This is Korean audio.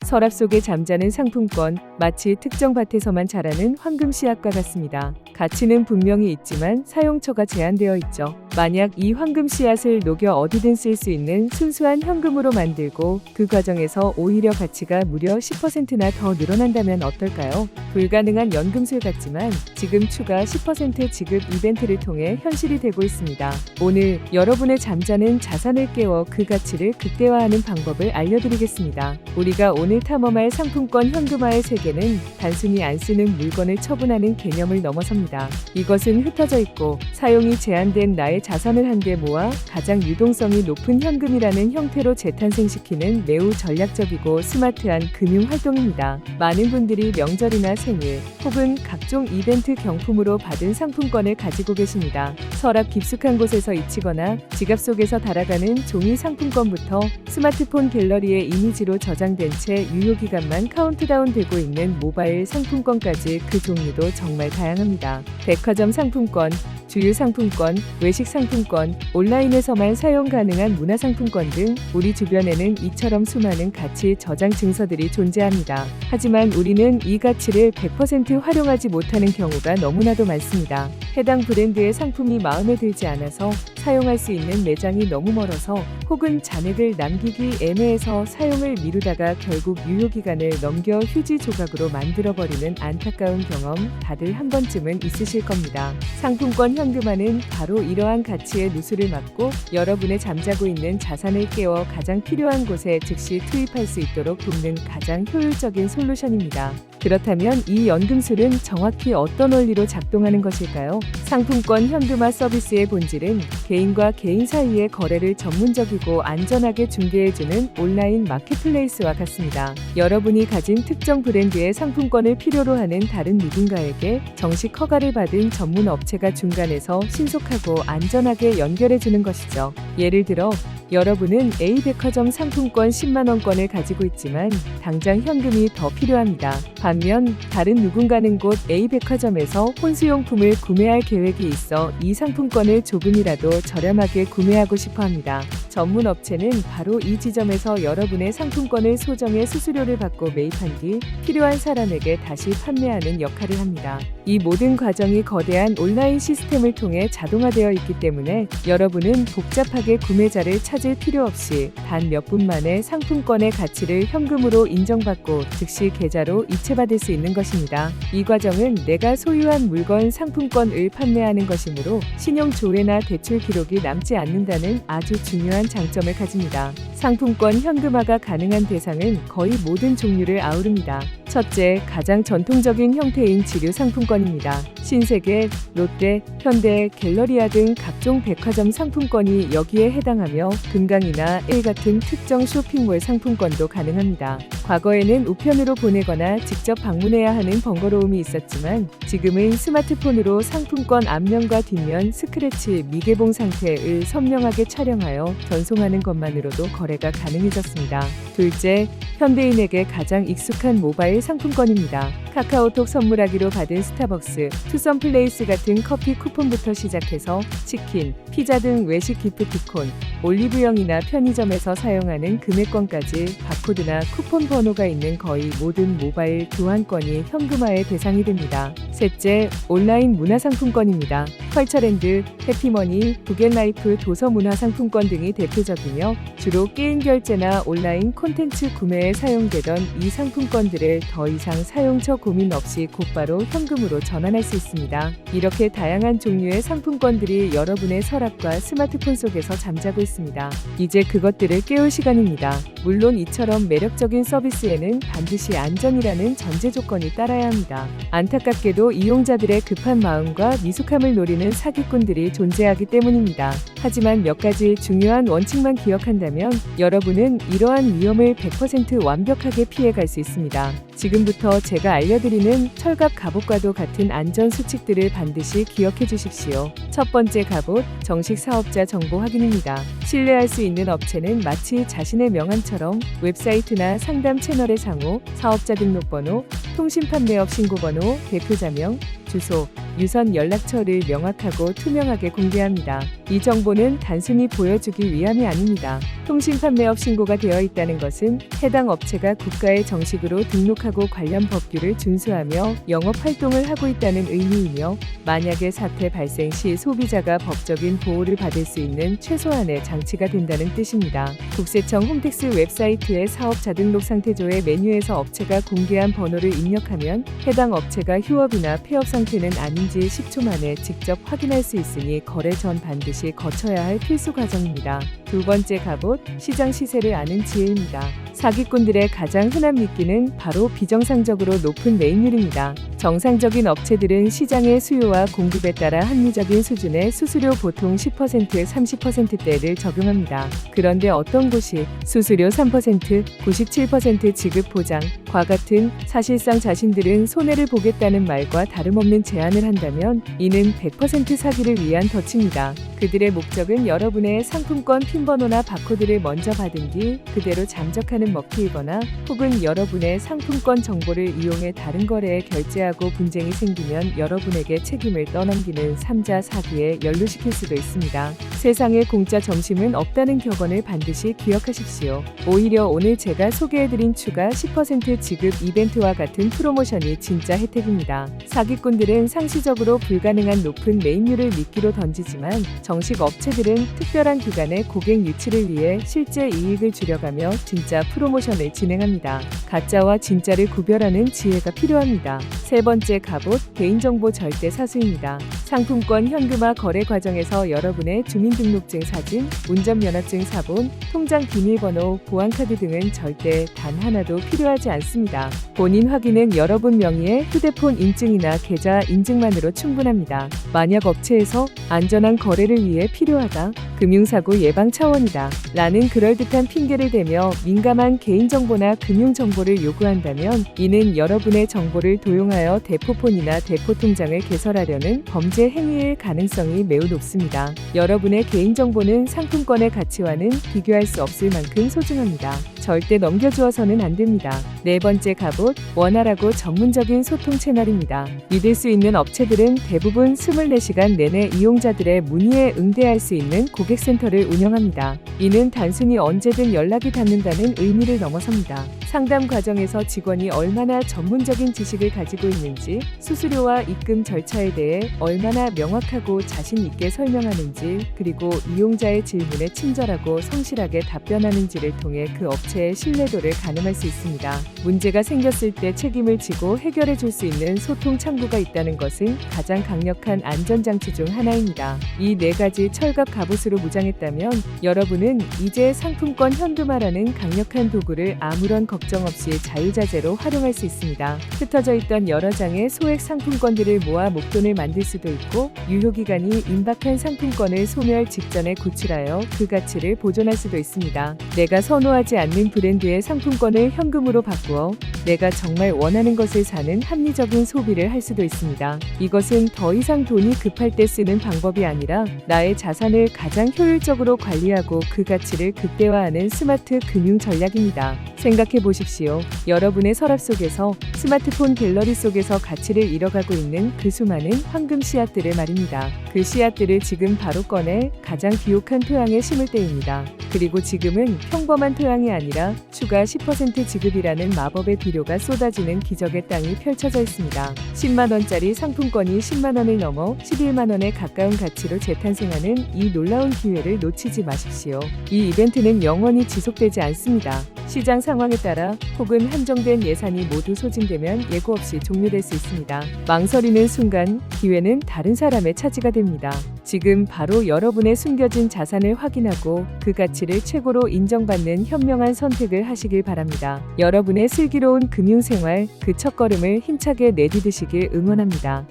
서랍 속에 잠자는 상품권, 마치 특정 밭에서만 자라는 황금 씨앗과 같습니다. 가치는 분명히 있지만 사용처가 제한되어 있죠. 만약 이 황금 씨앗을 녹여 어디든 쓸 수 있는 순수한 현금으로 만들고 그 과정에서 오히려 가치가 무려 10%나 더 늘어난다면 어떨까요? 불가능한 연금술 같지만 지금 추가 10% 지급 이벤트를 통해 현실이 되고 있습니다. 오늘 여러분의 잠자는 자산을 깨워 그 가치를 극대화하는 방법을 알려드리겠습니다. 우리가 오늘 탐험할 상품권 현금화의 세계는 단순히 안 쓰는 물건을 처분하는 개념을 넘어섭니다. 이것은 흩어져 있고 사용이 제한된 나의 자산을 한데 모아 가장 유동성이 높은 현금이라는 형태로 재탄생시키는 매우 전략적이고 스마트한 금융 활동입니다. 많은 분들이 명절이나 생일 혹은 각종 이벤트 경품으로 받은 상품권을 가지고 계십니다. 서랍 깊숙한 곳에서 잊히거나 지갑 속에서 달아가는 종이 상품권부터 스마트폰 갤러리에 이미지로 저장된 채 유효기간만 카운트다운 되고 있는 모바일 상품권까지 그 종류도 정말 다양합니다. 백화점 상품권, 주유 상품권, 외식 상품권, 온라인에서만 사용 가능한 문화상품권 등 우리 주변에는 이처럼 수많은 가치 저장 증서들이 존재합니다. 하지만 우리는 이 가치를 100% 활용하지 못하는 경우가 너무나도 많습니다. 해당 브랜드의 상품이 마음에 들지 않아서 사용할 수 있는 매장이 너무 멀어서 혹은 잔액을 남기기 애매해서 사용을 미루다가 결국 유효기간을 넘겨 휴지 조각으로 만들어버리는 안타까운 경험 다들 한 번쯤은 있으실 겁니다. 상품권 현금화는 바로 이러한 가치의 누수를 막고 여러분의 잠자고 있는 자산을 깨워 가장 필요한 곳에 즉시 투입할 수 있도록 돕는 가장 효율적인 솔루션입니다. 그렇다면 이 연금술은 정확히 어떤 원리로 작동하는 것일까요? 상품권 현금화 서비스의 본질은 개인과 개인 사이의 거래를 전문적이고 안전하게 중개해주는 온라인 마켓플레이스와 같습니다. 여러분이 가진 특정 브랜드의 상품권을 필요로 하는 다른 누군가에게 정식 허가를 받은 전문 업체가 중간에서 신속하고 안전하게 연결해주는 것이죠. 예를 들어 여러분은 A백화점 상품권 10만원권을 가지고 있지만 당장 현금이 더 필요합니다. 반면 다른 누군가는 곧 A백화점에서 혼수용품을 구매할 계획이 있어 이 상품권을 조금이라도 저렴하게 구매하고 싶어 합니다. 전문 업체는 바로 이 지점에서 여러분의 상품권을 소정의 수수료를 받고 매입한 뒤 필요한 사람에게 다시 판매하는 역할을 합니다. 이 모든 과정이 거대한 온라인 시스템을 통해 자동화되어 있기 때문에 여러분은 복잡하게 구매자를 찾을 필요 없이 단 몇 분 만에 상품권의 가치를 현금으로 인정받고 즉시 계좌로 이체받을 수 있는 것입니다. 이 과정은 내가 소유한 물건 상품권을 판매하는 것이므로 신용 조례나 대출 기록이 남지 않는다는 아주 중요한 장점을 가집니다. 상품권 현금화가 가능한 대상은 거의 모든 종류를 아우릅니다. 첫째, 가장 전통적인 형태인 지류 상품권입니다. 신세계, 롯데, 현대, 갤러리아 등 각종 백화점 상품권이 여기에 해당하며 금강이나 일 같은 특정 쇼핑몰 상품권도 가능합니다. 과거에는 우편으로 보내거나 직접 방문해야 하는 번거로움이 있었지만 지금은 스마트폰으로 상품권 앞면과 뒷면 스크래치 미개봉 상태를 선명하게 촬영하여 전송하는 것만으로도 거래가 가능해졌습니다. 둘째, 현대인에게 가장 익숙한 모바일 상품권입니다. 카카오톡 선물하기로 받은 스타벅스, 투썸플레이스 같은 커피 쿠폰부터 시작해서 치킨, 피자 등 외식 기프티콘, 올리브영이나 편의점에서 사용하는 금액권까지 바코드나 쿠폰 번호가 있는 거의 모든 모바일 교환권이 현금화의 대상이 됩니다. 셋째, 온라인 문화상품권입니다. 컬처랜드, 해피머니, 북앤라이프 도서문화상품권 등이 대표적이며 주로 게임 결제나 온라인 콘텐츠 구매에 사용되던 이 상품권들을 더 이상 사용처 고민 없이 곧바로 현금으로 전환할 수 있습니다. 이렇게 다양한 종류의 상품권들이 여러분의 서랍과 스마트폰 속에서 잠자고 있습니다. 이제 그것들을 깨울 시간입니다. 물론 이처럼 매력적인 서비스에는 반드시 안전이라는 전제 조건이 따라야 합니다. 안타깝게도 이용자들의 급한 마음과 미숙함을 노리는 사기꾼들이 존재하기 때문입니다. 하지만 몇 가지 중요한 원칙만 기억한다면 여러분은 이러한 위험을 100% 완벽하게 피해갈 수 있습니다. 지금부터 제가 알려드리는 철갑 갑옷과도 같은 안전 수칙들을 반드시 기억해 주십시오. 첫 번째 갑옷, 정식 사업자 정보 확인입니다. 신뢰할 수 있는 업체는 마치 자신의 명함처럼 웹사이트나 상담 채널의 상호, 사업자 등록번호, 통신판매업 신고번호, 대표자명, 주소, 유선 연락처를 명확하고 투명하게 공개합니다. 이 정보는 단순히 보여주기 위함이 아닙니다. 통신판매업 신고가 되어 있다는 것은 해당 업체가 국가에 정식으로 등록하고 관련 법규를 준수하며 영업활동을 하고 있다는 의미이며, 만약에 사태 발생 시 소비자가 법적인 보호를 받을 수 있는 최소한의 장치가 된다는 뜻입니다. 국세청 홈택스 웹사이트의 사업자 등록 상태조의 메뉴에서 업체가 공개한 번호를 입력하면 해당 업체가 휴업이나 폐업 상태는 아닌지 10초 만에 직접 확인할 수 있으니 거래 전 반드시 거쳐야 할 필수 과정입니다. 두 번째 갑옷, 시장 시세를 아는 지혜입니다. 사기꾼들의 가장 흔한 미끼는 바로 비정상적으로 높은 매입률입니다. 정상적인 업체들은 시장의 수요와 공급에 따라 합리적인 수준의 수수료 보통 10%, 30%대를 적용합니다. 그런데 어떤 곳이 수수료 3%, 97% 지급 보장, 과 같은 사실상 자신들은 손해를 보겠다는 말과 다름없는 제안을 한다면 이는 100% 사기를 위한 덫입니다. 그들의 목적은 여러분의 상품권 핀번호나 바코드를 먼저 받은 뒤 그대로 잠적하는 먹튀이거나 혹은 여러분의 상품권 정보를 이용해 다른 거래에 결제하고 분쟁이 생기면 여러분에게 책임을 떠넘기는 3자 사기에 연루시킬 수도 있습니다. 세상에 공짜 점심은 없다는 격언을 반드시 기억하십시오. 오히려 오늘 제가 소개해드린 추가 10% 지급 이벤트와 같은 프로모션이 진짜 혜택입니다. 사기꾼들은 상시적으로 불가능한 높은 매입률을 미끼로 던지지만 정식 업체들은 특별한 기간에 고객 유치를 위해 실제 이익을 줄여가며 진짜 프로모션을 진행합니다. 가짜와 진짜를 구별하는 지혜가 필요합니다. 세 번째 갑옷, 개인정보 절대 사수입니다. 상품권 현금화 거래 과정에서 여러분의 주민등록증 사진, 운전면허증 사본, 통장 비밀번호, 보안카드 등은 절대 단 하나도 필요하지 않습니다. 본인 확인은 여러분 명의의 휴대폰 인증이나 계좌 인증만으로 충분합니다. 만약 업체에서 안전한 거래를 위해 필요하다, 금융사고 예방 차원이다 라는 그럴듯한 핑계를 대며 민감한 개인정보나 금융정보를 요구한다면 이는 여러분의 정보를 도용하여 대포폰이나 대포통장을 개설하려는 범죄 행위일 가능성이 매우 높습니다. 여러분의 개인정보는 상품권의 가치와는 비교할 수 없을 만큼 소중합니다. 절대 넘겨주어서는 안 됩니다. 네 번째 갑옷, 원활하고 전문적인 소통 채널입니다. 믿을 수 있는 업체들은 대부분 24시간 내내 이용자들의 문의에 응대할 수 있는 고객센터를 운영합니다. 이는 단순히 언제든 연락이 닿는다는 의미를 넘어섭니다. 상담 과정에서 직원이 얼마나 전문적인 지식을 가지고 있는지, 수수료와 입금 절차에 대해 얼마나 명확하고 자신 있게 설명하는지, 그리고 이용자의 질문에 친절하고 성실하게 답변하는지를 통해 그 업체의 신뢰도를 가늠할 수 있습니다. 문제가 생겼을 때 책임을 지고 해결해 줄 수 있는 소통 창구가 있다는 것은 가장 강력한 안전장치 중 하나입니다. 이 네 가지 철갑 갑옷으로 무장했다면 여러분은 이제 상품권 현금화라는 강력한 도구를 아무런 걱정 없이 자유자재로 활용할 수 있습니다. 흩어져 있던 여러 장의 소액 상품권들을 모아 목돈을 만들 수도 있고, 유효기간이 임박한 상품권을 소멸 직전에 구출하여 그 가치를 보존할 수도 있습니다. 내가 선호하지 않는 브랜드의 상품권을 현금으로 바꾸어 내가 정말 원하는 것을 사는 합리적인 소비를 할 수도 있습니다. 이것은 더 이상 돈이 급할 때 쓰는 방법이 아니라 나의 자산을 가장 효율적으로 관리하고 그 가치를 극대화하는 스마트 금융 전략입니다. 생각해 보십시오. 여러분의 서랍 속에서, 스마트폰 갤러리 속에서 가치를 잃어가고 있는 그 수많은 황금 씨앗들을 말입니다. 그 씨앗들을 지금 바로 꺼내 가장 비옥한 토양에 심을 때입니다. 그리고 지금은 평범한 토양이 아니라 추가 10% 지급이라는 마법의 비료가 쏟아지는 기적의 땅이 펼쳐져 있습니다. 10만원짜리 상품권이 10만원을 넘어 11만원에 가까운 가치로 재탄생하는 이 놀라운 기회를 놓치지 마십시오. 이 이벤트는 영원히 지속되지 않습니다. 시장 상황에 따라 혹은 한정된 예산이 모두 소진되면 예고 없이 종료될 수 있습니다. 망설이는 순간 기회는 다른 사람의 차지가 됩니다. 지금 바로 여러분의 숨겨진 자산을 확인하고 그 가치를 최고로 인정받는 현명한 선택을 하시길 바랍니다. 여러분의 슬기로운 금융생활 그 첫걸음을 힘차게 내디디시길 응원합니다.